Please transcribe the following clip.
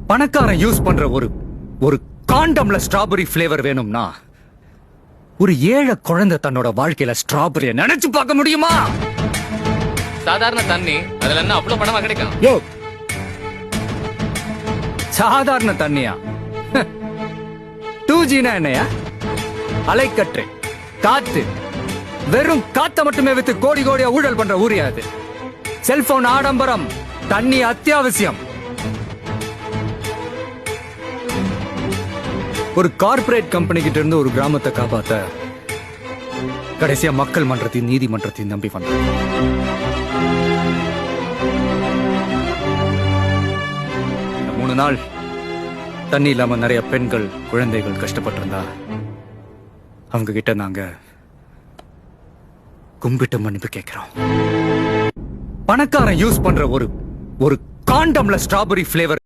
பணக்காரன் யூஸ் பண்ற ஒரு ஒரு காண்டம்ல ஸ்ட்ராபெரி ஃபிளேவர் வேணும்னா ஒரு ஏழை குழந்தை தன்னோட வாழ்க்கையில ஸ்ட்ராபெரிய நினைச்சு பார்க்க முடியுமா? சாதாரண தண்ணி அதுல என்ன அவ்வளவு பணமா கிடைக்கும்? யோ, சாதாரண தண்ணியா? 2Gனா என்னையா? அலைக்கற்றை, காத்து, வெறும் காத்த மட்டுமே வித்து கோடி கோடியா ஊழல் பண்ற ஊரியா அது? செல்போன் ஆடம்பரம், தண்ணி அத்தியாவசியம். ஒரு கார்ப்பரேட் கம்பெனி கிட்ட இருந்து ஒரு கிராமத்தை காப்பாத்த கடைசியா மக்கள் மன்றத்தையும் நீதிமன்றத்தையும் நம்பி வந்தாங்க. இந்த 3 நாள் தண்ணி இல்லாம நிறைய பெண்கள் குழந்தைகள் கஷ்டப்பட்டு இருந்தா அவங்க கிட்ட நாங்க கும்பிட்டு மன்னிப்பு கேட்கிறோம். பணக்காரன் யூஸ் பண்ற ஒரு காண்டம்ல ஸ்ட்ராபெரி ஃபிளேவர்